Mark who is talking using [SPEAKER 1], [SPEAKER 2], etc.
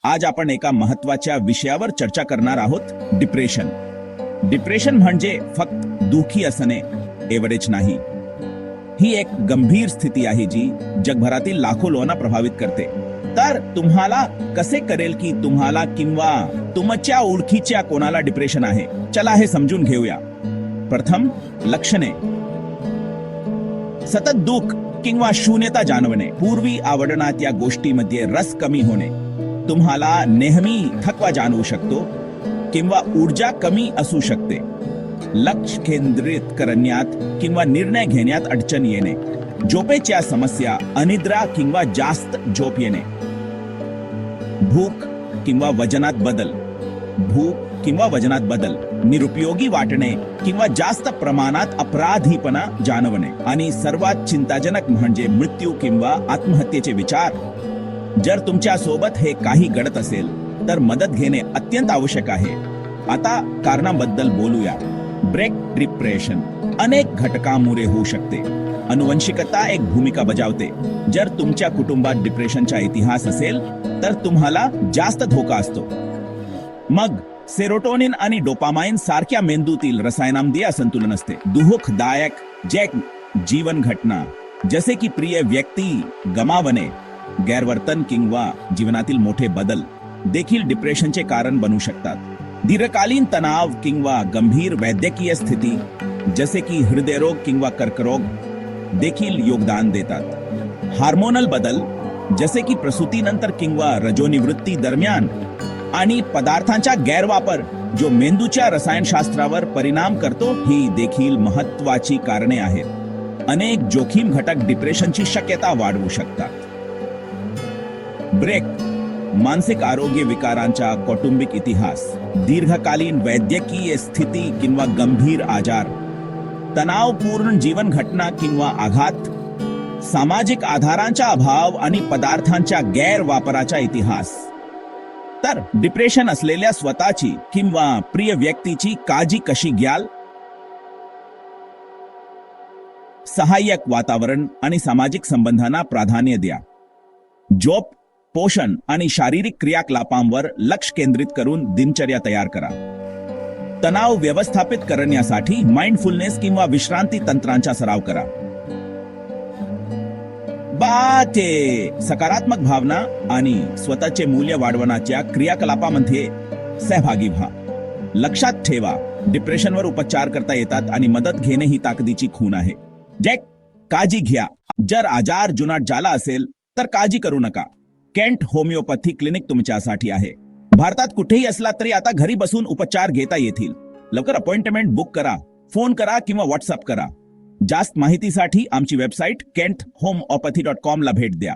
[SPEAKER 1] आज आपण एका महत्त्वाच्या विषयावर चर्चा करणार आहोत, डिप्रेशन. डिप्रेशन म्हणजे फक्त दुःखी असणे एवढेच नाही. ही एक गंभीर स्थिती आहे जी जगभरातील लाखो लोकांना प्रभावित करते. तर तुम्हाला कसे कळेल की तुम्हाला किंवा तुमच्या ओळखीच्या कोणाला डिप्रेशन आहे? चला हे समजून घेऊया. प्रथम, लक्षणे. सतत दुःख किंवा शून्यता जाणवणे, पूर्वी आवडणाऱ्या गोष्टीमध्ये रस कमी होणे, तुम्हाला नेहमी थकवा जाणवू शकतो किंवा ऊर्जा कमी असू शकते, लक्ष केंद्रित करण्यात किंवा निर्णय घेण्यात अडचण येणे, झोपेच्या समस्या, अनिद्रा किंवा जास्त झोप येणे, भूक किंवा वजनात बदल, निरुपयोगी वाटणे किंवा जास्त प्रमाणात अपराधीपणा जाणवणे, आणि सर्वात चिंताजनक म्हणजे मृत्यू किंवा आत्महत्येचे विचार. जर तुमच्या सोबत हे काही घडत असेल तर मदत घेणे अत्यंत आवश्यक आहे. आता कारणाबद्दल बोलूया. ब्रेक डिप्रेशन अनेक घटकांमुळे होऊ शकते. अनुवंशिकता एक भूमिका बजावते. जर तुमच्या कुटुंबात डिप्रेशनचा इतिहास असेल तर तुम्हाला जास्त धोका असतो. मग सेरोटोनिन आणि डोपामाइन सारख्या मेंदूतील रसायनांमध्ये असंतुलन असते. दुःखदायक जीवन घटना जसे की प्रिय व्यक्ती गमावणे, गैरवर्तन किंवा जीवनातील मोठे बदल देखील डिप्रेशनचे कारण बनू शकतात. दीर्घकालीन तणाव किंवा गंभीर वैद्यकीय स्थिती जसे की हृदयरोग किंवा कर्करोग देखील योगदान देतात. हार्मोनल बदल जसे की प्रसूतीनंतर किंवा रजोनिवृत्ती दरम्यान, आणि पदार्थांचा गैरवापर जो मेंदूच्या रसायनशास्त्रावर परिणाम करतो, ही देखील महत्त्वाची कारणे आहेत. अनेक जोखीम घटक डिप्रेशनची शक्यता वाढवू शकतात. ब्रेक, मानसिक आरोग्य विकारांचा कौटुंबिक इतिहास, दीर्घकालीन वैद्यकीय स्थिती किंवा गंभीर आजार, तणावपूर्ण जीवन घटना किंवा आघात, सामाजिक आधारांचा अभाव आणि पदार्थांच्या गैरवापराचा इतिहास. तर डिप्रेशन असलेल्या स्वतःची किंवा प्रिय व्यक्तीची काळजी कशी घ्याल? सहाय्यक वातावरण आणि सामाजिक संबंधांना प्राधान्य द्या. झोप, पोषण आणि शारीरिक क्रियाकलापांवर लक्ष केंद्रित करून दिनचर्या तयार करा. तणाव व्यवस्थापित करण्यासाठी माइंडफुलनेस किंवा विश्रांती तंत्रांचा सराव करा. सकारात्मक भावना आणि स्वतःचे मूल्य वाढवण्याच्या क्रियाकलापामध्ये सहभागी व्हा. लक्षात ठेवा, डिप्रेशनवर उपचार करता येतात आणि मदत घेणे ही ताकदीची खूण आहे. काळजी घ्या. जर आजार जुनाट झाला असेल तर काळजी करू नका. केंट होमिओपॅथी क्लिनिक तुमच्यासाठी आहे. भारतात कुठेही असला तरी आता घरी बसून उपचार घेता येतील. लवकर अपॉइंटमेंट बुक करा, फोन करा किंवा व्हॉट्सअप करा. जास्त माहितीसाठी आमची वेबसाईट kenthomeopathy.com ला भेट द्या.